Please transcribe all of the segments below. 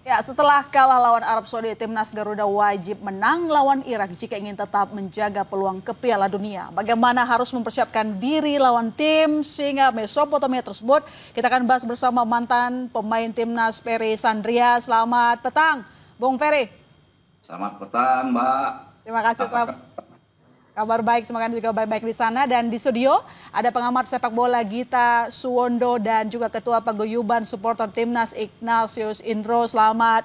Ya, setelah kalah lawan Arab Saudi, timnas Garuda wajib menang lawan Irak jika ingin tetap menjaga peluang ke Piala Dunia. Bagaimana harus mempersiapkan diri lawan tim sehingga Mesopotamia tersebut? Kita akan bahas bersama mantan pemain timnas Ferry Sandria. Selamat petang, Bung Ferry. Selamat petang, Mbak. Terima kasih telah kabar baik, semoga juga baik-baik di sana. Dan di studio ada pengamat sepak bola Gita Suwondo dan juga Ketua Paguyuban Supporter Timnas Ignatius Indro. Selamat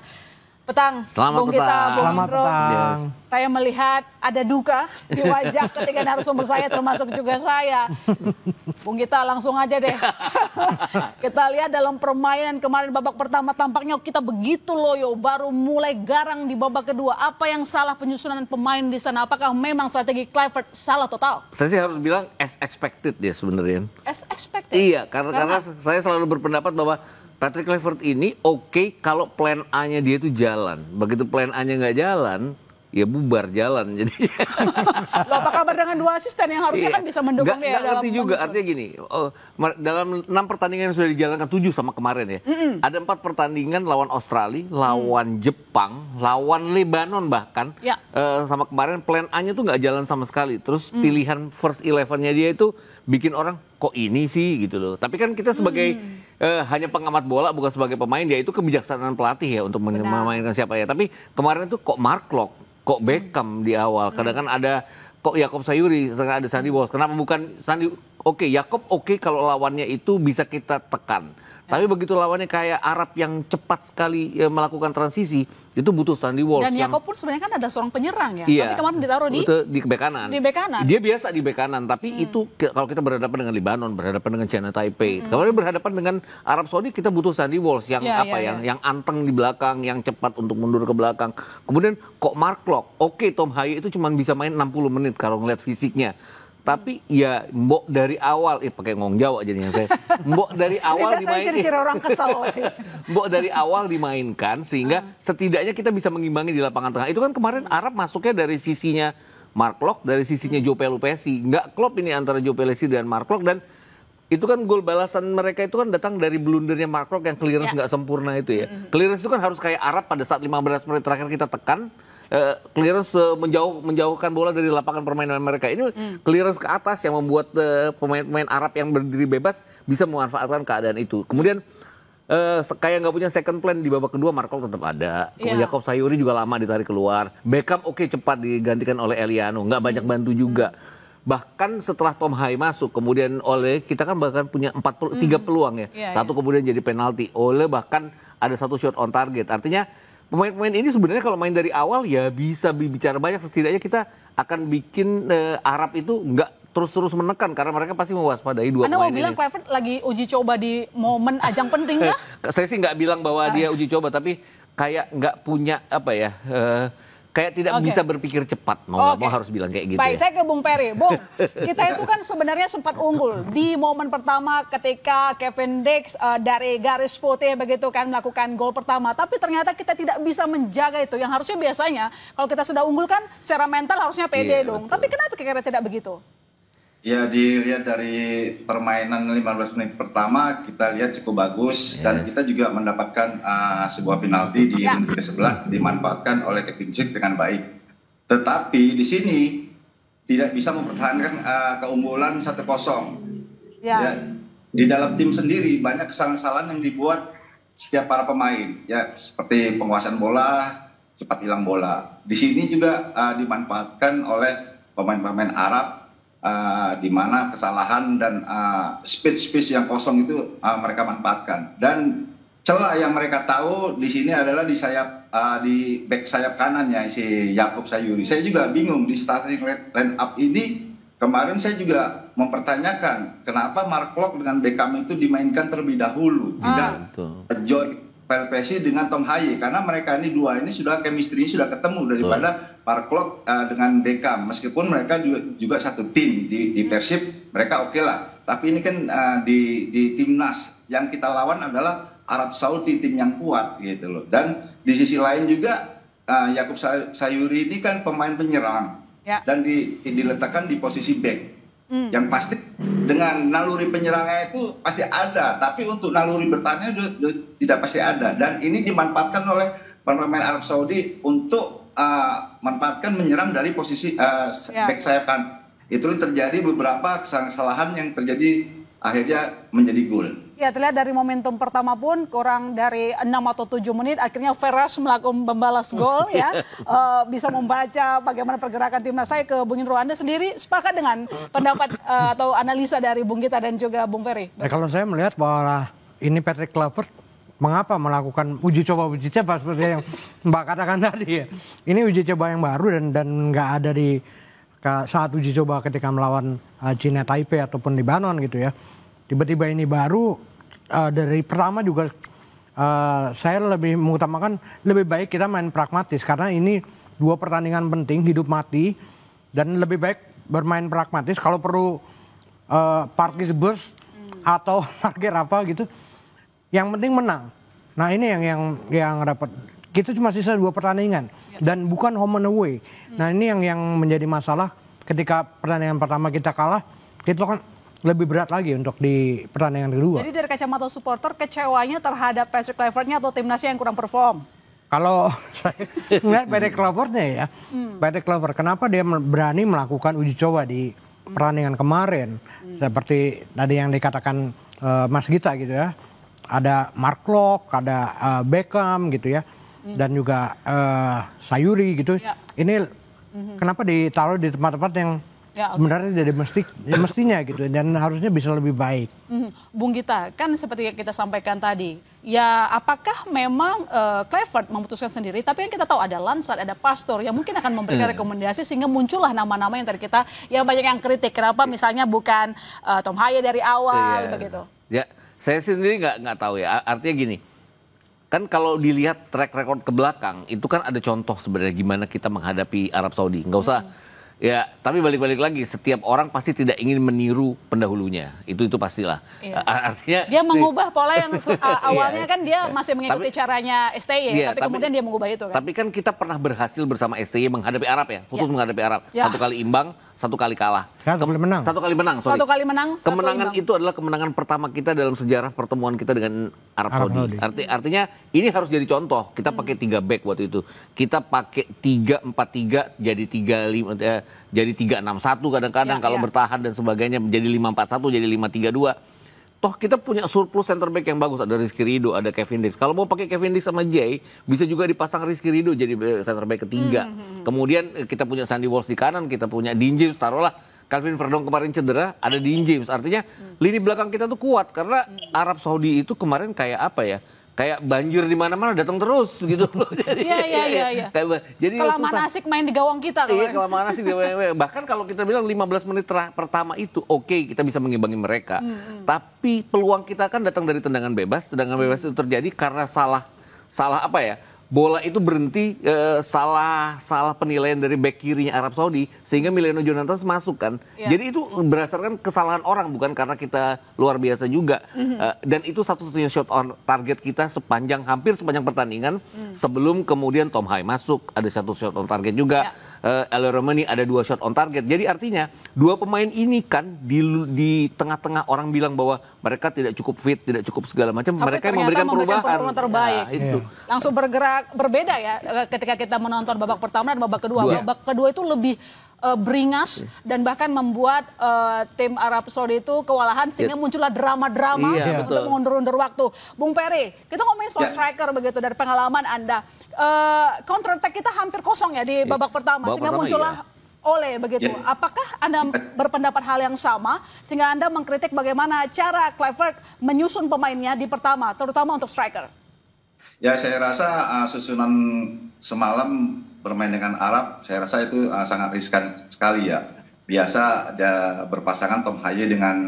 petang, Selamat Bung petang. Gita, Bung Selamat Indro. petang. Saya melihat ada duka di wajah ketiga narasumber saya, termasuk juga saya. Bung Gita, langsung aja deh. Kita lihat dalam permainan kemarin babak pertama tampaknya kita begitu loyo, baru mulai garang di babak kedua. Apa yang salah penyusunan pemain di sana? Apakah memang strategi Kluivert salah total? Saya sih harus bilang as expected dia sebenarnya. As expected? Iya, karena saya selalu berpendapat bahwa Patrick Kluivert ini oke kalau plan A-nya dia itu jalan. Begitu plan A-nya nggak jalan, ya bubar jalan. Jadi Loh, apa kabar dengan dua asisten yang harusnya kan bisa mendukung dia nggak dalam ngerti juga. menyusun? Artinya gini, dalam 6 pertandingan yang sudah dijalankan 7 sama kemarin ya. Ada 4 pertandingan lawan Australia, lawan Jepang, lawan Lebanon bahkan. Ya. Sama kemarin plan A-nya tuh nggak jalan sama sekali. Terus pilihan first 11-nya dia itu bikin orang kok ini sih gitu loh. Tapi kan kita sebagai hanya pengamat bola bukan sebagai pemain, ya itu kebijaksanaan pelatih ya untuk memainkan siapa ya. Tapi kemarin tuh kok Mark Locke, kok Beckham di awal. Kadang kan ada kok Jakob Sayuri, ada Sandy Walsh. Kenapa bukan Sandy? Oke, Jakob oke kalau lawannya itu bisa kita tekan. Tapi begitu lawannya kayak Arab yang cepat sekali melakukan transisi, itu butuh Sandy Walsh. Dan Jakob pun sebenarnya kan ada seorang penyerang ya. Iya, Tapi kemarin ditaruh di bek kanan. Di bek kanan. Dia biasa di bek kanan, tapi itu kalau kita berhadapan dengan Lebanon, berhadapan dengan China Taipei. Kemarin berhadapan dengan Arab Saudi, kita butuh Sandy Walsh yang yang anteng di belakang, yang cepat untuk mundur ke belakang. Kemudian kok Mark Locke, oke Tom Haye itu cuma bisa main 60 menit kalau ngeliat fisiknya. Tapi ya mbok dari awal, pakai ngomong Jawa jadinya saya. Mbok dari awal dimainkan. Ciri-ciri orang kesal sih. Mbok dari awal dimainkan sehingga setidaknya kita bisa mengimbangi di lapangan tengah. Itu kan kemarin Arab masuknya dari sisinya Mark Locke, dari sisinya Joe Pelupessy. Nggak klop ini antara Joe Pelupessy dan Mark Locke, dan itu kan gol balasan mereka itu kan datang dari blundernya Mark Locke yang clearance nggak sempurna itu ya. Clearance itu kan harus kayak Arab pada saat 15 menit terakhir kita tekan. Clearance menjauhkan bola dari lapangan permainan mereka. Ini clearance ke atas yang membuat pemain-pemain Arab yang berdiri bebas bisa memanfaatkan keadaan itu. Kemudian kayak nggak punya second plan di babak kedua, Mark Locke tetap ada. Kemudian Jakob Sayuri juga lama ditarik keluar. Beckham cepat digantikan oleh Eliano, nggak banyak bantu juga. Bahkan setelah Tom Haye masuk, kemudian kita kan bahkan punya 3 peluang ya. Satu kemudian jadi penalti. Bahkan ada 1 shot on target. Artinya pemain-pemain ini sebenarnya kalau main dari awal ya bisa bicara banyak, setidaknya kita akan bikin Arab itu nggak terus-terus menekan karena mereka pasti mewaspadai 2 Anda pemain ini. mau bilang Kluivert lagi uji coba di momen ajang penting ya? Saya sih nggak bilang bahwa dia uji coba, tapi kayak nggak punya kayak tidak bisa berpikir cepat, mau harus bilang kayak gitu. Baik, ya. saya ke Bung Ferry. Bung, kita itu kan sebenarnya sempat unggul di momen pertama ketika Kevin Dix dari garis putih begitu kan melakukan gol pertama. Tapi ternyata kita tidak bisa menjaga itu. Yang harusnya biasanya kalau kita sudah unggul kan secara mental harusnya pede dong. Betul. Tapi kenapa kira-kira tidak begitu? Ya, dilihat dari permainan 15 menit pertama kita lihat cukup bagus. Dan kita juga mendapatkan sebuah penalti di menit ke-11 dimanfaatkan oleh Kevin Dix dengan baik. Tetapi di sini tidak bisa mempertahankan keunggulan 1-0. Ya, di dalam tim sendiri banyak kesalahan-kesalahan yang dibuat setiap para pemain, ya, seperti penguasaan bola, cepat hilang bola. Di sini juga dimanfaatkan oleh pemain-pemain Arab, di mana kesalahan dan space yang kosong itu mereka manfaatkan. Dan celah yang mereka tahu di sini adalah di sayap, di back sayap kanannya si Jakob Sayuri. Saya juga bingung di starting line up ini. Kemarin saya juga mempertanyakan kenapa Mark Locke dengan Beckham itu dimainkan terlebih dahulu, tidak Joe Pelupessy dengan Tom Haye, karena mereka ini dua ini sudah chemistry sudah ketemu daripada Mark Locke dengan Beckham. Meskipun mereka juga satu tim di Persib, mereka oke lah. Tapi ini kan di timnas yang kita lawan adalah Arab Saudi, tim yang kuat gitu loh. Dan di sisi lain juga Jakob Sayuri ini kan pemain penyerang dan diletakkan di posisi back. Yang pasti dengan naluri penyerangnya itu pasti ada, tapi untuk naluri bertahannya tidak pasti ada. Dan ini dimanfaatkan oleh pemain Arab Saudi untuk manfaatkan menyerang dari posisi back sayap kan. Itu terjadi beberapa kesalahan yang terjadi akhirnya menjadi gol. Ya, terlihat dari momentum pertama pun kurang dari 6 atau 7 menit akhirnya Veras melakukan membalas gol ya. Bisa membaca bagaimana pergerakan timnas. Saya ke Bung Indro, Anda sendiri sepakat dengan pendapat atau analisa dari Bung Gita dan juga Bung Ferry? Kalau saya melihat bahwa ini Patrick Kluivert mengapa melakukan uji coba seperti yang Mbak katakan tadi ya. Ini uji coba yang baru dan nggak ada di saat uji coba ketika melawan China Taipei ataupun Lebanon gitu ya. Tiba-tiba ini baru dari pertama juga saya lebih mengutamakan lebih baik kita main pragmatis karena ini 2 pertandingan penting hidup mati dan lebih baik bermain pragmatis kalau perlu parkir bus atau parkir apa gitu. Yang penting menang. Nah ini yang dapat. Kita cuma sisa 2 pertandingan dan bukan home and away. Nah ini yang menjadi masalah ketika pertandingan pertama kita kalah, itu kan lebih berat lagi untuk di pertandingan kedua. Jadi dari kacamata supporter kecewanya terhadap Patrick Kluivertnya atau timnasnya yang kurang perform? Kalau saya melihat Patrick Kluivertnya ya, Patrick Kluivert kenapa dia berani melakukan uji coba di pertandingan kemarin, seperti tadi yang dikatakan Mas Gita gitu ya, ada Mark Locke, ada Beckham gitu ya, dan juga Sayuri gitu. Ya. Ini kenapa ditaruh di tempat-tempat yang sebenarnya tidak mestinya gitu dan harusnya bisa lebih baik. Bung Gita, kan seperti yang kita sampaikan tadi, ya apakah memang Kluivert memutuskan sendiri, tapi yang kita tahu ada Lansat, ada Pastor yang mungkin akan memberikan rekomendasi sehingga muncullah nama-nama yang tadi kita, yang banyak yang kritik, kenapa misalnya bukan Tom Haye dari awal begitu. Ya, saya sendiri nggak tahu ya, artinya gini, kan kalau dilihat track record ke belakang, itu kan ada contoh sebenarnya gimana kita menghadapi Arab Saudi, nggak usah. Ya, tapi balik-balik lagi, setiap orang pasti tidak ingin meniru pendahulunya. Itu pastilah. Iya. Artinya dia mengubah pola yang awalnya kan dia masih mengikuti caranya STY, tapi kemudian dia mengubah itu kan. Tapi kan kita pernah berhasil bersama STY menghadapi Arab ya, menghadapi Arab. 1 kali imbang, 1 kali kalah. 1 kali menang. 1 kali menang, sorry. 1 kali menang, 1 kemenangan imbang. itu adalah kemenangan pertama kita dalam sejarah pertemuan kita dengan Arab Saudi. Artinya ini harus jadi contoh. Kita pakai 3 back waktu itu. Kita pakai 3-4-3 jadi 3-5 jadi 3-6-1 kadang-kadang kalau bertahan dan sebagainya, menjadi 5-4-1 jadi 5-3-2. Toh kita punya surplus center back yang bagus, ada Rizky Ridho, ada Kevin Dix. Kalau mau pakai Kevin Dix sama Jay, bisa juga dipasang Rizky Ridho jadi center back ketiga. Kemudian kita punya Sandy Walsh di kanan, kita punya Dean James, taruhlah Calvin Verdong kemarin cedera, ada Dean James. Artinya lini belakang kita tuh kuat karena Arab Saudi itu kemarin kayak apa ya? Kayak banjir di mana-mana datang terus gitu loh. Iya. Jadi kelamaan asik main di gawang kita. Iya, kelamaan asik di gawang. Bahkan kalau kita bilang 15 menit pertama itu oke, kita bisa mengimbangi mereka. Tapi peluang kita kan datang dari tendangan bebas. Tendangan bebas itu terjadi karena salah apa ya? Bola itu berhenti salah penilaian dari bek kirinya Arab Saudi sehingga Mileno Jonatas masuk kan. Jadi itu berdasarkan kesalahan orang, bukan karena kita luar biasa juga. Dan itu satu-satunya shot on target kita hampir sepanjang pertandingan sebelum kemudian Tom Haye masuk, ada 1 shot on target juga. El Romani ada 2 shot on target. Jadi artinya 2 pemain ini kan di tengah-tengah orang bilang bahwa mereka tidak cukup fit, tidak cukup segala macam. Mereka memberikan perubahan terbaik. Nah, itu. Langsung bergerak berbeda ya ketika kita menonton babak pertama dan babak kedua. Babak kedua itu lebih beringas dan bahkan membuat tim Arab Saudi itu kewalahan sehingga muncullah drama-drama untuk mengundur-undur waktu. Bung Ferry, kita ngomongin soal striker begitu dari pengalaman Anda. Counter attack kita hampir kosong ya di babak pertama sehingga muncullah Ole begitu. Apakah Anda berpendapat hal yang sama sehingga Anda mengkritik bagaimana cara Kluivert menyusun pemainnya di pertama terutama untuk striker? Ya, saya rasa susunan semalam bermain dengan Arab, saya rasa itu sangat riskan sekali ya. Biasa ada berpasangan Tom Haye dengan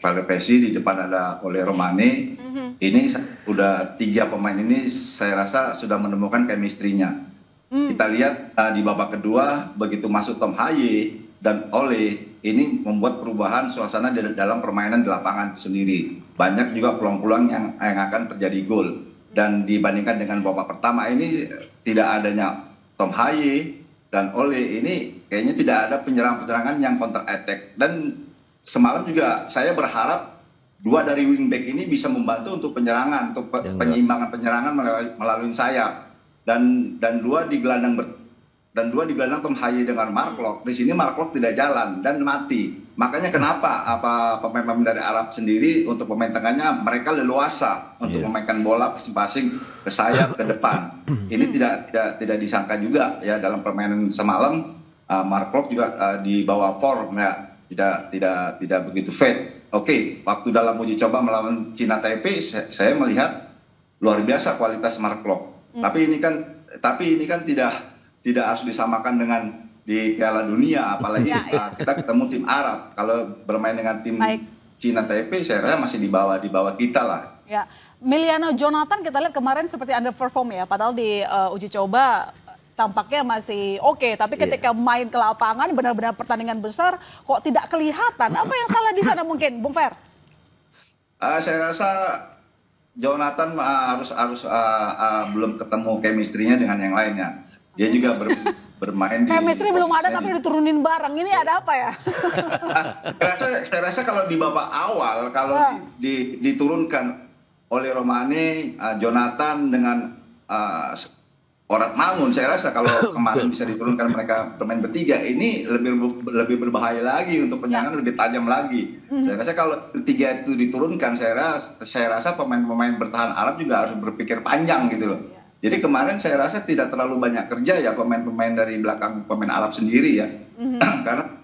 Claudio Pessi, di depan ada Ole Romani. Ini udah 3 pemain ini saya rasa sudah menemukan chemistry-nya. Kita lihat di babak kedua begitu masuk Tom Haye dan Ole, ini membuat perubahan suasana dalam permainan di lapangan sendiri. Banyak juga peluang-peluang yang akan terjadi gol. Dan dibandingkan dengan babak pertama ini tidak adanya Tom Haye dan Ole, ini kayaknya tidak ada penyerangan yang counter attack. Dan semalam juga saya berharap dua dari wingback ini bisa membantu untuk penyerangan, untuk penyeimbangan penyerangan melalui sayap. Dan dua di gelandang Tom Haye dengan Mark Locke. Di sini Mark Locke tidak jalan dan mati. Makanya kenapa pemain-pemain dari Arab sendiri untuk pemain tengahnya mereka leluasa untuk memainkan bola masing-masing ke sayap ke depan. Ini tidak disangka juga ya dalam permainan semalam. Mark Locke juga di bawah form ya. Tidak begitu fit. Oke, waktu dalam uji coba melawan Cina Taipei, saya melihat luar biasa kualitas Mark Locke. Tapi ini kan tidak harus disamakan dengan di Piala Dunia, apalagi kita ketemu tim Arab. Kalau bermain dengan tim Cina Taipei, saya rasa masih di bawah kita lah. Ya, Miliano Jonathan kita lihat kemarin seperti underperform ya, padahal di uji coba tampaknya masih oke, tapi ketika main ke lapangan benar-benar pertandingan besar kok tidak kelihatan. Apa yang salah di sana mungkin, Bung Fer? Saya rasa Jonathan harus belum ketemu chemistry-nya dengan yang lainnya. Dia juga bermain di chemistry belum ada tapi diturunin bareng. Ini ada apa ya? Saya rasa kalau di babak awal kalau diturunkan oleh Romane, Jonathan dengan Orat Mangun, saya rasa kalau kemarin bisa diturunkan mereka bermain bertiga, ini lebih berbahaya lagi untuk penyerangan, lebih tajam lagi. Saya rasa kalau tiga itu diturunkan, saya rasa pemain-pemain bertahan Arab juga harus berpikir panjang gitu loh. Jadi kemarin saya rasa tidak terlalu banyak kerja ya pemain-pemain dari belakang pemain Arab sendiri ya.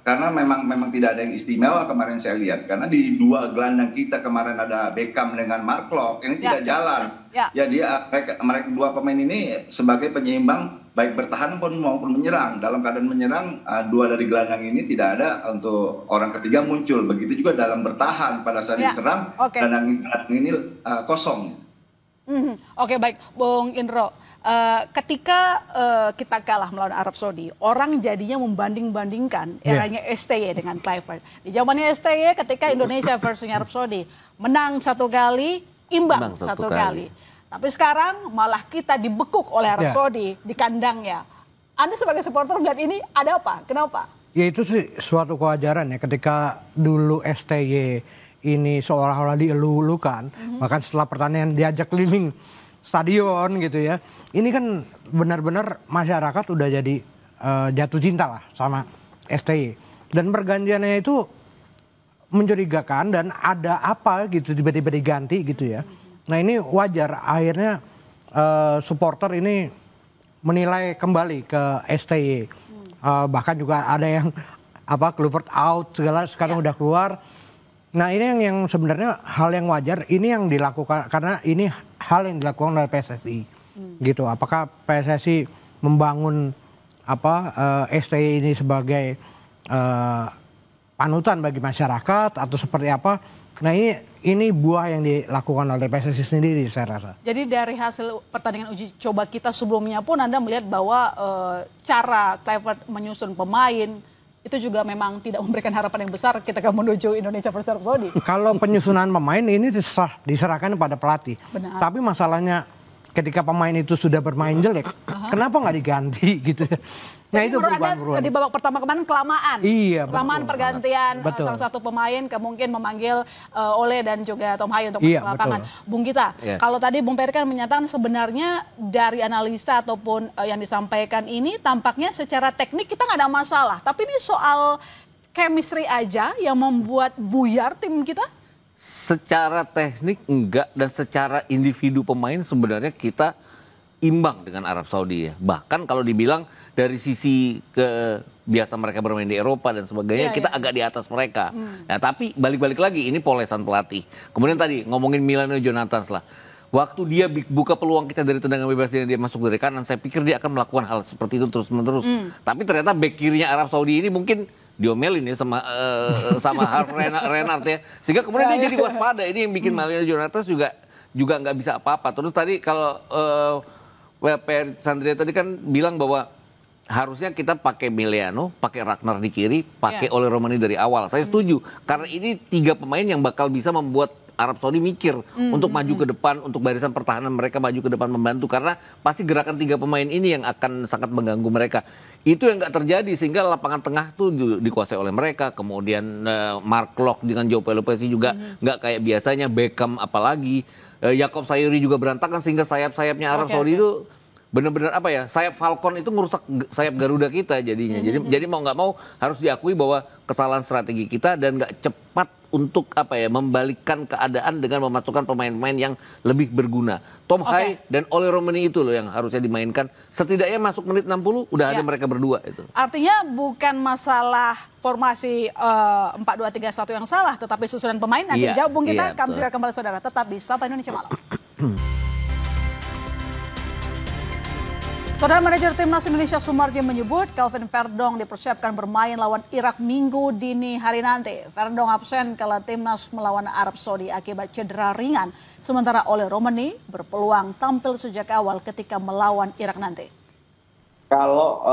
Karena memang tidak ada yang istimewa kemarin saya lihat. Karena di dua gelandang kita kemarin ada Beckham dengan Mark Locke, ini tidak jalan. Ya mereka dua pemain ini sebagai penyeimbang baik bertahan maupun menyerang. Dalam keadaan menyerang, dua dari gelandang ini tidak ada untuk orang ketiga muncul. Begitu juga dalam bertahan pada saat diserang, gelandang ini kosong. Oke, baik, Bung Indro. Ketika kita kalah melawan Arab Saudi, orang jadinya membanding-bandingkan eranya STY dengan Kluivert. Di zamannya STY ketika Indonesia versus Arab Saudi menang 1 kali, imbang 1 kali. Tapi sekarang malah kita dibekuk oleh Arab Saudi di kandangnya. Anda sebagai supporter melihat ini ada apa? Kenapa? Ya itu sih suatu kewajaran ya ketika dulu STY ini seolah-olah dielu-elukan, bahkan setelah pertandingan diajak keliling stadion gitu ya. Ini kan benar-benar masyarakat udah jadi jatuh cinta lah sama STY. Dan pergantiannya itu mencurigakan dan ada apa gitu tiba-tiba diganti gitu ya. Nah ini wajar akhirnya supporter ini menilai kembali ke STY. Bahkan juga ada yang Kluivert out segala sekarang udah keluar. Nah ini yang sebenarnya hal yang wajar, ini yang dilakukan karena ini hal yang dilakukan oleh PSSI gitu. Apakah PSSI membangun STY ini sebagai panutan bagi masyarakat atau seperti apa? Nah ini buah yang dilakukan oleh PSSI sendiri saya rasa. Jadi dari hasil pertandingan uji coba kita sebelumnya pun Anda melihat bahwa cara Kluivert menyusun pemain itu juga memang tidak memberikan harapan yang besar ketika menuju Indonesia versus Arab Saudi. Kalau penyusunan pemain ini diserahkan kepada pelatih. Benar. Tapi masalahnya ketika pemain itu sudah bermain jelek, kenapa nggak diganti gitu? Nah itu perubahan-perubahan. Di babak pertama kemarin kelamaan. Iya, kelamaan pergantian salah satu pemain mungkin memanggil Ole dan juga Tom Haye untuk masuk lapangan. Bung Gita, kalau tadi Bung Peri kan menyatakan sebenarnya dari analisa ataupun yang disampaikan ini tampaknya secara teknik kita nggak ada masalah. Tapi ini soal chemistry aja yang membuat buyar tim kita? Secara teknik enggak, dan secara individu pemain sebenarnya kita imbang dengan Arab Saudi ya. Bahkan kalau dibilang dari sisi biasa mereka bermain di Eropa dan sebagainya, kita agak di atas mereka. Nah, tapi balik-balik lagi ini polesan pelatih. Kemudian tadi ngomongin Miliano Jonathan lah. Waktu dia buka peluang kita dari tendangan bebas dan dia masuk dari kanan, saya pikir dia akan melakukan hal seperti itu terus-menerus. Tapi ternyata bek kirinya Arab Saudi ini mungkin diomelin ya sama Harv Renard ya. Sehingga kemudian dia jadi waspada. Ini yang bikin Miliano Jonathan juga nggak bisa apa-apa. Terus tadi kalau Per Sandria tadi kan bilang bahwa harusnya kita pakai Miliano, pakai Ragnar di kiri, pakai Ole Romani dari awal. Saya setuju karena ini 3 pemain yang bakal bisa membuat Arab Saudi mikir untuk maju ke depan, untuk barisan pertahanan mereka maju ke depan membantu, karena pasti gerakan 3 pemain ini yang akan sangat mengganggu mereka. Itu yang nggak terjadi, sehingga lapangan tengah tuh dikuasai oleh mereka. Kemudian Mark Locke dengan Joe Pelopesi juga nggak kayak biasanya, Beckham apalagi. Yakob Sayuri juga berantakan, sehingga sayap-sayapnya Arab Saudi itu benar-benar apa ya, sayap Falcon itu ngerusak sayap Garuda kita jadinya. Jadi mau nggak mau harus diakui bahwa kesalahan strategi kita dan nggak cepat untuk apa ya, membalikkan keadaan dengan memasukkan pemain-pemain yang lebih berguna. Tom Hai dan Ole Romani itu loh yang harusnya dimainkan. Setidaknya masuk menit 60 udah ada mereka berdua itu. Artinya bukan masalah formasi 4-2-3-1 yang salah, tetapi susunan pemain. Nanti dijawab Bung kita. Kami segera kembali saudara. Tetap di Sapa Indonesia Malam. Saudara, manajer Timnas Indonesia Sumarji menyebut Calvin Verdong dipersiapkan bermain lawan Irak Minggu dini hari nanti. Verdong absen kala Timnas melawan Arab Saudi akibat cedera ringan. Sementara Ole Romani berpeluang tampil sejak awal ketika melawan Irak nanti. Kalau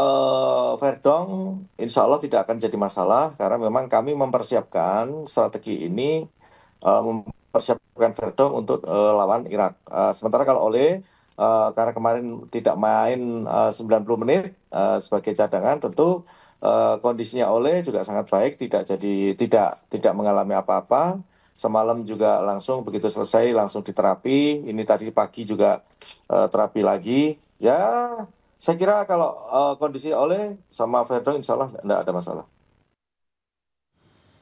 Verdong insya Allah tidak akan jadi masalah, karena memang kami mempersiapkan strategi ini, mempersiapkan Verdong untuk lawan Irak. Sementara kalau Ole karena kemarin tidak main 90 menit sebagai cadangan, tentu kondisinya Ole juga sangat baik, tidak mengalami apa-apa. Semalam juga langsung begitu selesai langsung diterapi. Ini tadi pagi juga terapi lagi. Ya, saya kira kalau kondisi Ole sama Verdong insya Allah tidak ada masalah.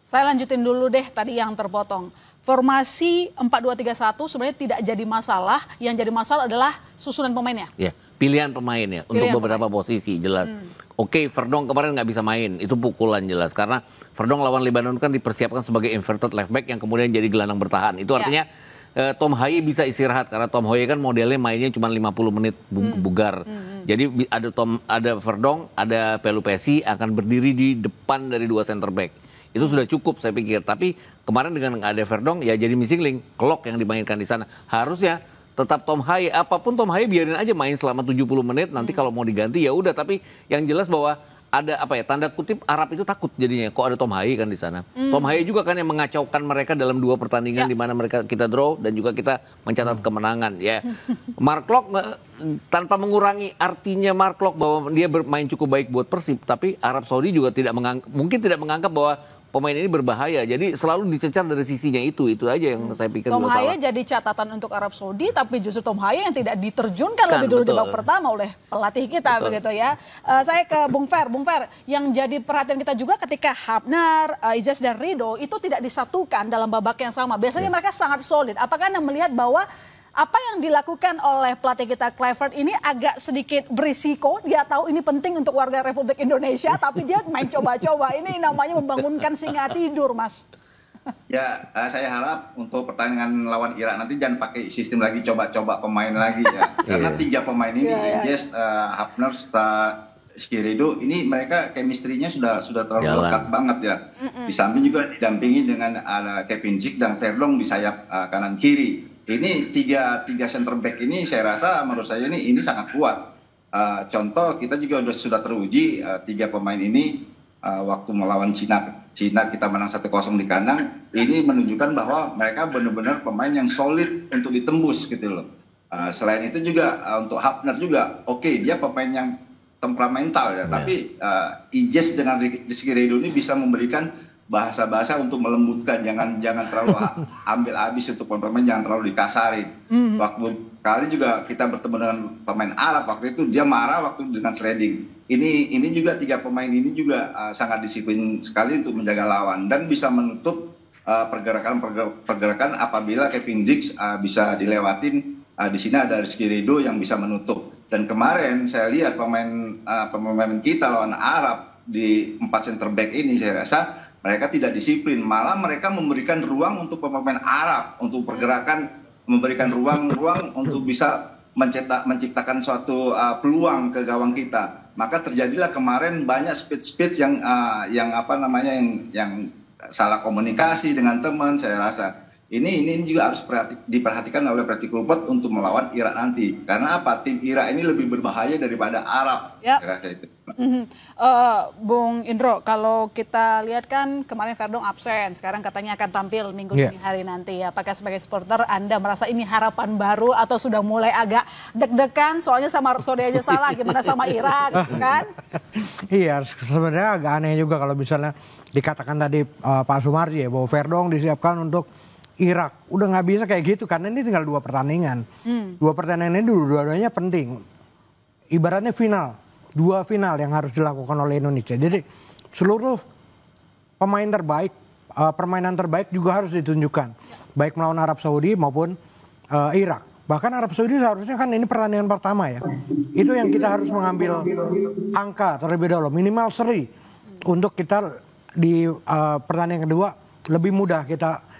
Saya lanjutin dulu deh tadi yang terpotong. Formasi 4-2-3-1 sebenarnya tidak jadi masalah. Yang jadi masalah adalah susunan pemainnya. Ya, pilihan pemainnya untuk beberapa posisi jelas. Oke, Verdong kemarin nggak bisa main, itu pukulan jelas. Karena Verdong lawan Lebanon kan dipersiapkan sebagai inverted left back yang kemudian jadi gelandang bertahan. Itu artinya Tom Hai bisa istirahat, karena Tom Hai kan modelnya mainnya cuma 50 menit bugar. Jadi ada Verdong, ada Pelupesi akan berdiri di depan dari 2 center back. Itu sudah cukup saya pikir. Tapi kemarin dengan nggak ada Verdong ya jadi missing link. Klok yang dimainkan di sana. Harusnya tetap Tom Hai. Apapun Tom Hai biarin aja main selama 70 menit. Nanti kalau mau diganti ya udah. Tapi yang jelas bahwa ada apa ya, tanda kutip Arab itu takut jadinya. Kok ada Tom Hai kan di sana. Tom Hai juga kan yang mengacaukan mereka dalam 2 pertandingan di mana mereka kita draw dan juga kita mencatat kemenangan ya. Mark Locke tanpa mengurangi artinya Mark Locke bahwa dia bermain cukup baik buat Persib, tapi Arab Saudi juga mungkin tidak menganggap bahwa pemain ini berbahaya, jadi selalu dicecar dari sisinya itu aja yang saya pikir Tom juga salah. Hai jadi catatan untuk Arab Saudi, tapi justru Tom Hai yang tidak diterjunkan lebih dulu di babak pertama oleh pelatih kita begitu ya. Saya ke Bung Fer, yang jadi perhatian kita juga ketika Hafnar, Ijaz dan Rido itu tidak disatukan dalam babak yang sama. Biasanya mereka sangat solid. Apakah Anda melihat bahwa apa yang dilakukan oleh pelatih kita Kluivert ini agak sedikit berisiko? Dia tahu ini penting untuk warga Republik Indonesia, tapi dia main coba-coba. Ini namanya membangunkan singa tidur, Mas. Ya, saya harap untuk pertandingan lawan Irak nanti jangan pakai sistem lagi coba-coba pemain lagi ya. Karena 3 pemain ini, Ijaz, Hafnar, Skirido, ini mereka chemistry-nya sudah terlalu lekat banget ya. Di samping juga didampingi dengan Kevin Dzik dan Verdong di sayap kanan kiri. Ini tiga center back ini saya rasa menurut saya ini sangat kuat. Contoh kita juga sudah teruji 3 pemain ini waktu melawan Cina kita menang 1-0 di kandang. Ini menunjukkan bahwa mereka benar-benar pemain yang solid untuk ditembus gitu loh. Selain itu juga untuk Hafnar juga dia pemain yang temperamental ya. Tapi Ijaz dengan Rizky Ridho ini bisa memberikan bahasa-bahasa untuk melembutkan, jangan terlalu ambil habis untuk pemain, jangan terlalu dikasari. Waktu kali juga kita bertemu dengan pemain Arab, waktu itu dia marah waktu dengan sliding. Ini juga 3 pemain ini juga sangat disiplin sekali untuk menjaga lawan dan bisa menutup pergerakan apabila Kevin Dix bisa dilewatin. Di sini ada Rizky Ridho yang bisa menutup. Dan kemarin saya lihat pemain kita lawan Arab di 4 center back ini saya rasa mereka tidak disiplin, malah mereka memberikan ruang untuk pemain Arab untuk pergerakan, memberikan ruang untuk bisa menciptakan suatu peluang ke gawang kita. Maka terjadilah kemarin banyak speed yang salah komunikasi dengan teman. Saya rasa ini juga harus diperhatikan oleh pelatih Kluivert untuk melawan Irak nanti. Karena apa? Tim Irak ini lebih berbahaya daripada Arab. Ya. Saya rasa itu. Bung Indro, kalau kita lihat kan kemarin Verdong absen, sekarang katanya akan tampil minggu dini hari nanti. Apakah sebagai supporter Anda merasa ini harapan baru atau sudah mulai agak deg-degan? Soalnya sama Arab Saudi aja salah, gimana sama Irak, kan? Iya, sebenarnya agak aneh juga kalau misalnya dikatakan tadi Pak Sumarji ya bahwa Verdong disiapkan untuk Irak. Udah nggak bisa kayak gitu karena ini tinggal 2 pertandingan. 2 pertandingan ini dua-duanya penting. Ibaratnya final, 2 final yang harus dilakukan oleh Indonesia. Jadi seluruh pemain terbaik, permainan terbaik juga harus ditunjukkan. Baik melawan Arab Saudi maupun Irak. Bahkan Arab Saudi seharusnya kan ini pertandingan pertama ya. Itu yang kita harus mengambil angka terlebih dahulu, minimal seri. Untuk kita di pertandingan kedua lebih mudah kita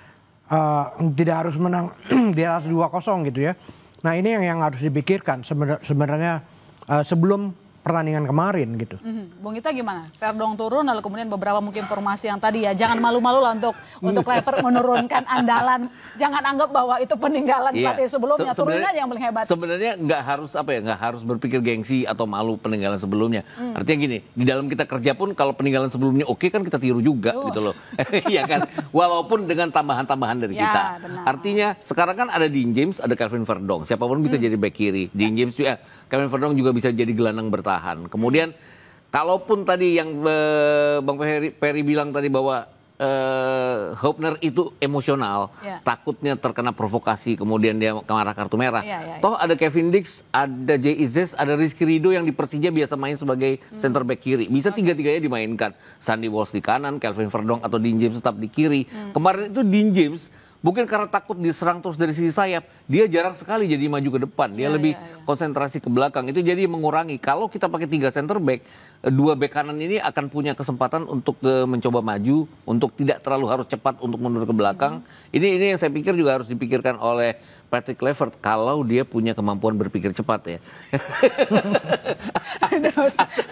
tidak harus menang di atas 2-0 gitu ya. Nah ini yang harus dipikirkan sebenarnya sebelum pertandingan kemarin gitu. Bung Ita gimana? Verdong turun lalu kemudian beberapa mungkin formasi yang tadi ya, jangan malu-malu lah untuk Kluivert menurunkan andalan. Jangan anggap bahwa itu peninggalan pelatih sebelumnya. Turunin aja yang paling hebat. Sebenarnya nggak harus berpikir gengsi atau malu peninggalan sebelumnya. Artinya gini, di dalam kita kerja pun kalau peninggalan sebelumnya oke kan kita tiru juga gitu loh. Iya kan? Walaupun dengan tambahan-tambahan dari kita. Benar. Artinya sekarang kan ada Dean James, ada Calvin Verdong. Siapapun bisa jadi back kiri. Dean James juga, Calvin Verdong juga bisa jadi gelandang bertahan. Kemudian kalaupun tadi yang Bang Peri bilang tadi bahwa Hopner itu emosional, takutnya terkena provokasi, kemudian dia marah kartu merah. Toh ada Kevin Dix, ada Jay Izzes, ada Rizky Ridho yang di Persija biasa main sebagai center back kiri. Bisa tiga-tiganya dimainkan. Sandy Walsh di kanan, Calvin Verdong atau Dean James tetap di kiri. Kemarin itu Dean James mungkin karena takut diserang terus dari sisi sayap, dia jarang sekali jadi maju ke depan. Dia lebih konsentrasi ke belakang. Itu jadi mengurangi. Kalau kita pakai 3 center back, 2 back kanan ini akan punya kesempatan untuk mencoba maju, untuk tidak terlalu harus cepat untuk mundur ke belakang. Ini yang saya pikir juga harus dipikirkan oleh Patrick Kluivert kalau dia punya kemampuan berpikir cepat ya.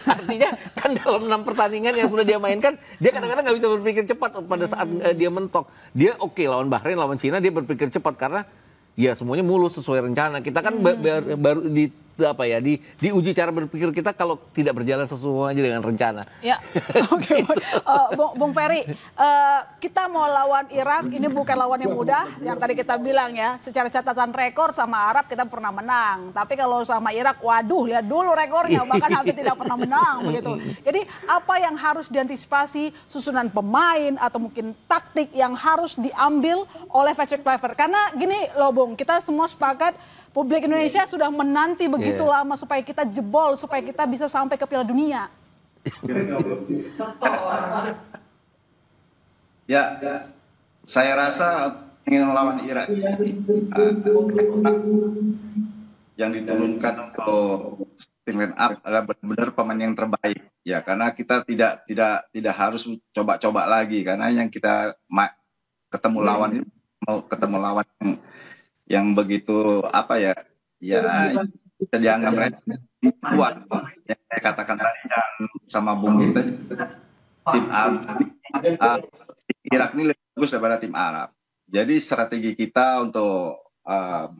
Artinya kan dalam 6 pertandingan yang sudah dia mainkan, dia kadang-kadang nggak bisa berpikir cepat pada saat dia mentok. Dia oke lawan Bahrain, lawan Cina dia berpikir cepat karena ya semuanya mulus sesuai rencana. Kita kan baru diuji cara berpikir kita kalau tidak berjalan sesuai aja dengan rencana. Ya, oke. Bung Ferry, kita mau lawan Irak, ini bukan lawan yang mudah. Yang tadi kita bilang ya, secara catatan rekor sama Arab kita pernah menang. Tapi kalau sama Irak, waduh, lihat dulu rekornya, bahkan hampir tidak pernah menang begitu. Jadi apa yang harus diantisipasi, susunan pemain atau mungkin taktik yang harus diambil oleh Patrick Kluivert? Karena gini loh Bung, kita semua sepakat publik Indonesia sudah menanti begitu lama supaya kita jebol, supaya kita bisa sampai ke Piala Dunia. Ya, saya rasa ingin melawan Irak yang diturunkan untuk line up adalah benar-benar pemain yang terbaik. Ya, karena kita tidak harus coba-coba lagi karena yang kita ketemu lawan mau ketemu lawan yang begitu apa ya bisa dianggap kuat yang saya katakan tadi sama Bung Gita, tim Arab Irak ini lebih bagus daripada tim Arab. Jadi strategi kita untuk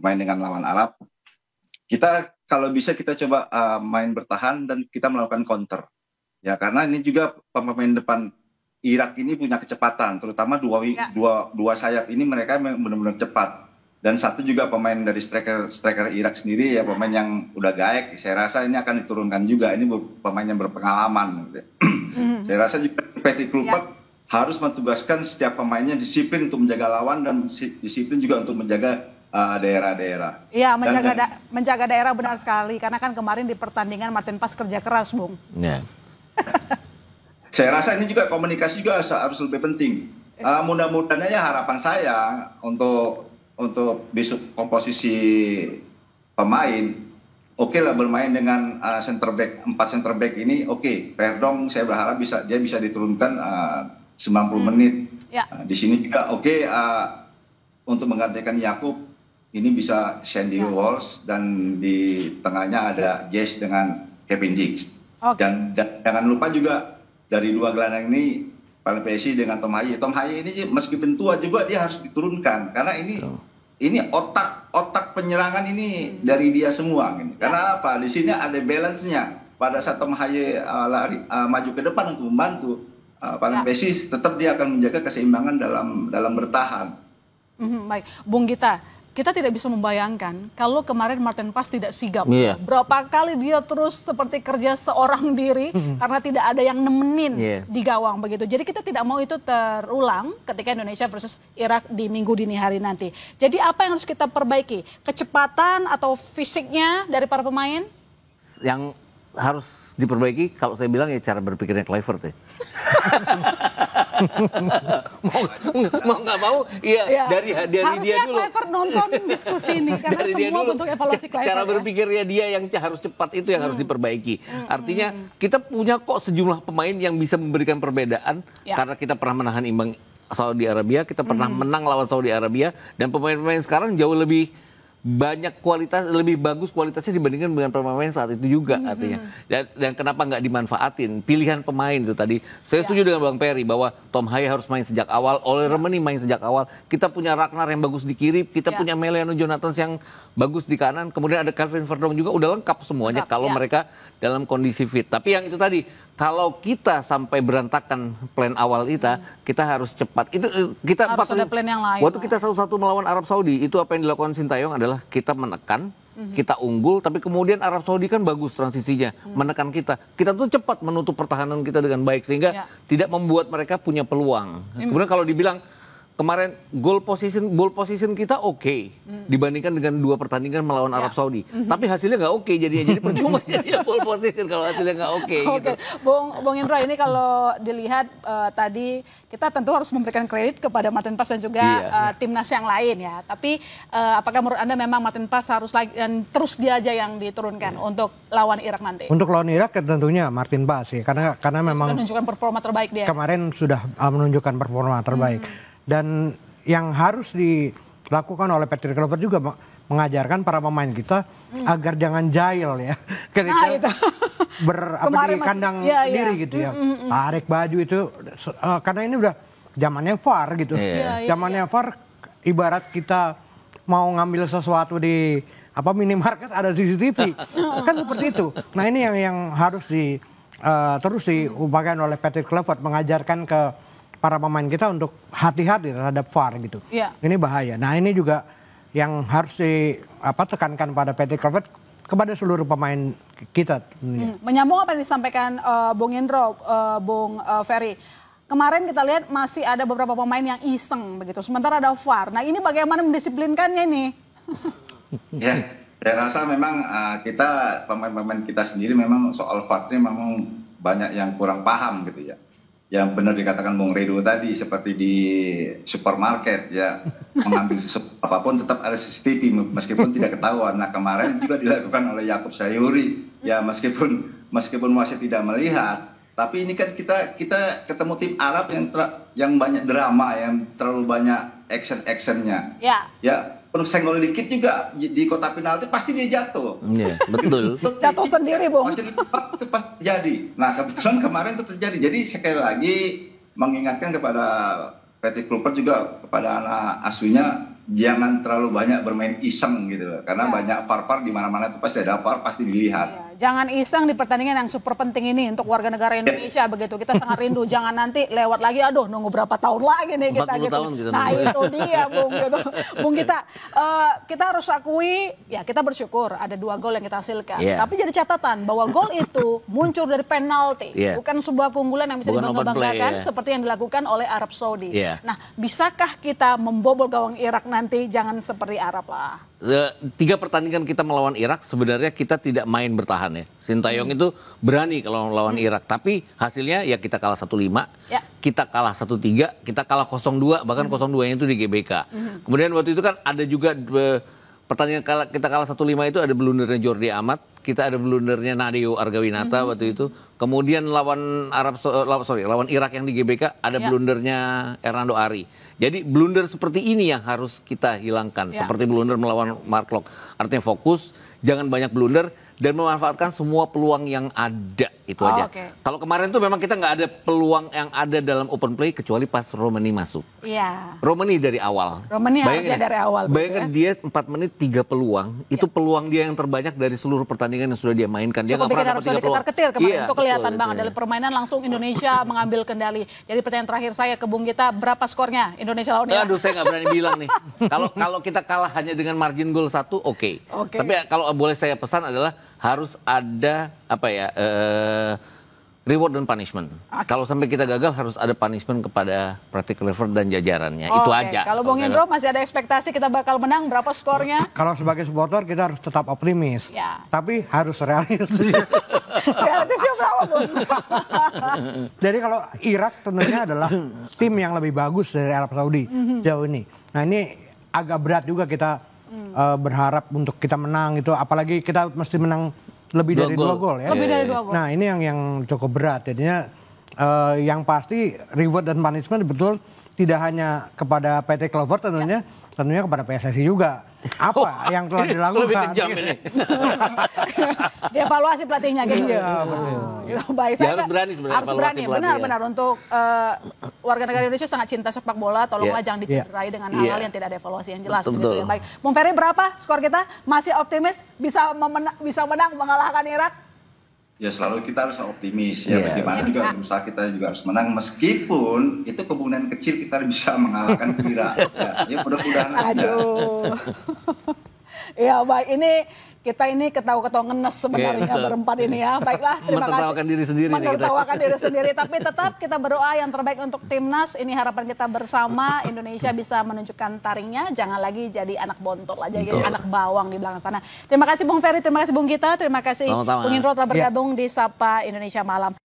main dengan lawan Arab, kita kalau bisa kita coba main bertahan dan kita melakukan counter ya, karena ini juga pemain depan Irak ini punya kecepatan, terutama dua sayap ini mereka benar-benar cepat. Dan satu juga pemain dari striker Irak sendiri ya, pemain yang udah gaek. Saya rasa ini akan diturunkan juga. Ini pemain yang berpengalaman. Saya rasa juga Patrick Kluivert harus mentugaskan setiap pemainnya disiplin untuk menjaga lawan dan disiplin juga untuk menjaga daerah-daerah. Iya, menjaga daerah benar sekali. Karena kan kemarin di pertandingan Martin Pas kerja keras, Bung. Ya. Saya rasa ini juga komunikasi juga harus lebih penting. Mudah-mudahan ya harapan saya untuk besok komposisi pemain oke lah bermain dengan 4 center back ini oke. Verdong saya berharap dia bisa diturunkan 90 menit. Di sini juga oke, untuk menggantikan Yakub ini bisa Sandy Walsh dan di tengahnya ada Jess dengan Kevin Dix. Dan jangan lupa juga dari 2 gelandang ini Paling PSI dengan Tom Haye. Tom Haye ini meskipun tua juga dia harus diturunkan karena ini otak penyerangan ini dari dia semua. Gitu. Karena apa? Di sini ada balance-nya. Pada saat Tom Haye maju ke depan untuk membantu, paling PSI tetap dia akan menjaga keseimbangan dalam bertahan. Baik, Bung Gita. Kita tidak bisa membayangkan kalau kemarin Martin Paes tidak sigap. Berapa kali dia terus seperti kerja seorang diri karena tidak ada yang nemenin di gawang begitu. Jadi kita tidak mau itu terulang ketika Indonesia versus Irak di minggu dini hari nanti. Jadi apa yang harus kita perbaiki? Kecepatan atau fisiknya dari para pemain? Yang harus diperbaiki kalau saya bilang ya cara berpikirnya Kluivert ya. mau nggak mau dari dia dulu. Kluivert nonton diskusi ini karena dari semua bentuk evaluasi Kluivert. Cara berpikirnya dia yang harus cepat itu yang harus diperbaiki. Artinya kita punya kok sejumlah pemain yang bisa memberikan perbedaan karena kita pernah menahan imbang Saudi Arabia, kita pernah menang lawan Saudi Arabia dan pemain-pemain sekarang jauh lebih banyak kualitas, lebih bagus kualitasnya dibandingkan dengan pemain saat itu juga artinya. Dan kenapa nggak dimanfaatin pilihan pemain itu tadi. Saya setuju dengan Bang Peri bahwa Tom Haye harus main sejak awal, Ole Remeni main sejak awal. Kita punya Ragnar yang bagus di kiri, kita punya Meliano Jonathans yang bagus di kanan, kemudian ada Calvin Verdong juga, udah lengkap semuanya kalau mereka dalam kondisi fit. Tapi yang itu tadi, kalau kita sampai berantakan plan awal kita harus cepat. Itu kita harus ada plan yang lain. Waktu kita 1-1 melawan Arab Saudi, itu apa yang dilakukan Sintayong adalah kita menekan, kita unggul, tapi kemudian Arab Saudi kan bagus transisinya, menekan kita. Kita tuh cepat menutup pertahanan kita dengan baik sehingga tidak membuat mereka punya peluang. Kemudian kalau dibilang kemarin ball position kita oke dibandingkan dengan 2 pertandingan melawan Arab Saudi. Tapi hasilnya nggak oke jadinya. Jadi percuma jadi ball position kalau hasilnya nggak oke. Gitu. Bung Indra, ini kalau dilihat tadi kita tentu harus memberikan kredit kepada Martin Paes dan juga timnas yang lain ya. Tapi apakah menurut Anda memang Martin Paes harus lagi dan terus dia aja yang diturunkan untuk lawan Irak nanti? Untuk lawan Irak tentunya Martin Paes ya. Karena memang menunjukkan performa terbaik dia. Kemarin sudah menunjukkan performa terbaik. Dan yang harus dilakukan oleh Patrick Kluivert juga mengajarkan para pemain kita agar jangan jahil ya ketika di kandang sendiri gitu ya. Tarik baju itu karena ini udah zamannya VAR gitu. Zamannya VAR ibarat kita mau ngambil sesuatu di minimarket ada CCTV. Kan seperti itu. Nah, ini yang harus terus diupayakan oleh Patrick Kluivert, mengajarkan ke para pemain kita untuk hati-hati terhadap VAR gitu. Ini bahaya. Nah, ini juga yang harus ditekankan pada Patrick Kluivert kepada seluruh pemain kita. Menyambung apa yang disampaikan Bung Indro, Bung Ferry. Kemarin kita lihat masih ada beberapa pemain yang iseng begitu. Sementara ada VAR. Nah, ini bagaimana mendisiplinkannya nih? Saya rasa memang kita pemain-pemain kita sendiri memang soal VAR ini memang banyak yang kurang paham gitu ya. Yang benar dikatakan Bung Redo tadi, seperti di supermarket ya, mengambil sesuatu apapun tetap ada CCTV meskipun tidak ketahuan. Nah, kemarin juga dilakukan oleh Yakub Sayuri ya, meskipun masih tidak melihat, tapi ini kan kita ketemu tim Arab yang banyak drama, yang terlalu banyak actionnya. Ya, perlu senggol dikit juga di kotak penalti pasti dia jatuh. Iya, betul. Jatuh sendiri, Bung. Itu pasti terjadi. Nah, kebetulan kemarin itu terjadi. Jadi sekali lagi mengingatkan kepada Patrick Kluivert juga kepada anak asuhnya, jangan terlalu banyak bermain iseng gitu loh. Karena banyak VAR di mana-mana itu pasti ada VAR, pasti dilihat. Jangan iseng di pertandingan yang super penting ini untuk warga negara Indonesia begitu. Kita sangat rindu. Jangan nanti lewat lagi, aduh nunggu berapa tahun lagi nih kita gitu. Nah, itu dia, Bung gitu. Bung kita harus akui ya, kita bersyukur ada 2 gol yang kita hasilkan. Tapi jadi catatan bahwa gol itu muncul dari penalti, bukan sebuah keunggulan yang bisa dibangga-banggakan seperti yang dilakukan oleh Arab Saudi. Nah, bisakah kita membobol gawang Irak nanti? Jangan seperti Arab lah. 3 pertandingan kita melawan Irak sebenarnya kita tidak main bertahan ya. Sintayong itu berani kalau melawan Irak, tapi hasilnya ya kita kalah 1-5, kita kalah 1-3, kita kalah 0-2, bahkan 0-2-nya itu di GBK. Kemudian waktu itu kan ada juga pertandingan kita kalah 1-5 itu ada blundernya Jordi Amat, kita ada blundernya Nadeo Argawinata waktu itu. Kemudian lawan Irak yang di GBK ada blundernya Hernando Ari. Jadi blunder seperti ini yang harus kita hilangkan, seperti blunder melawan Mark Locke. Artinya fokus, jangan banyak blunder dan memanfaatkan semua peluang yang ada, itu aja. Oke. Kalau kemarin tuh memang kita nggak ada peluang yang ada dalam open play kecuali pas Romani masuk. Iya. Romani dari awal. Romani harusnya dari awal, betul Bayangkan dia 4 menit 3 peluang. Itu peluang dia yang terbanyak dari seluruh pertandingan yang sudah dia mainkan. Dia Cukup nggak bikin pernah Arab dapat 3 Saudi peluang. ketar-ketir kemarin. Iya, Itu kelihatan betul, banget. itu. Dari permainan langsung Indonesia mengambil kendali. Jadi pertanyaan terakhir saya ke Bung Gita, berapa skornya Indonesia lawan Irak? Aduh, saya nggak berani bilang nih. Kalau kita kalah hanya dengan margin gol 1, oke. Oke. Tapi kalau boleh saya pesan adalah harus ada reward dan punishment. Kalau sampai kita gagal harus ada punishment kepada Pratik Kluivert dan jajarannya. Itu Oke. aja. Kalau Bung Indro masih ada ekspektasi kita bakal menang, berapa skornya? Kalau sebagai supporter kita harus tetap optimis, Ya. tapi harus realistis. Realistisnya berapa, Bung? Jadi kalau Irak tentunya adalah tim yang lebih bagus dari Arab Saudi jauh ini. Nah ini agak berat juga kita berharap untuk kita menang itu, apalagi kita mesti menang lebih dari 2 gol ya. Lebih dari 2 gol. Nah ini yang cukup berat. Jadinya yang pasti reward dan punishment betul tidak hanya kepada PT Kluivert tentunya kepada PSSI juga. Apa yang telah dilakukan? Lebih kejam ini. Dievaluasi pelatihnya gitu. Iya, betul. Gitu, baik. Ya, harus berani sebenarnya Harus evaluasi berani, pelatih, benar-benar untuk warga negara Indonesia sangat cinta sepak bola. Tolonglah jangan dicederai dengan hal-hal yang tidak ada evaluasi yang jelas. Betul, Begitu betul. ya. Baik, Bung Ferry berapa skor kita? Masih optimis bisa menang mengalahkan Irak? Ya selalu kita harus optimis ya, Iya. bagaimana juga berusaha kita juga harus menang meskipun itu kemungkinan kecil kita bisa mengalahkan Irak. Ya mudah-mudahan aja. Aduh. Ya baik, kita ini ketawa-ketawa ngenes sebenarnya Iya. berempat ini ya. Baiklah, terima kasih. Menertawakan diri sendiri nih kita. Menertawakan diri sendiri, tapi tetap kita berdoa yang terbaik untuk timnas. Ini harapan kita bersama, Indonesia bisa menunjukkan taringnya, jangan lagi jadi anak bontot aja, jadi anak bawang di belakang sana. Terima kasih Bung Ferry, terima kasih Bung Gita, terima kasih Sama-sama. Bung Indro telah bergabung di Sapa Indonesia Malam.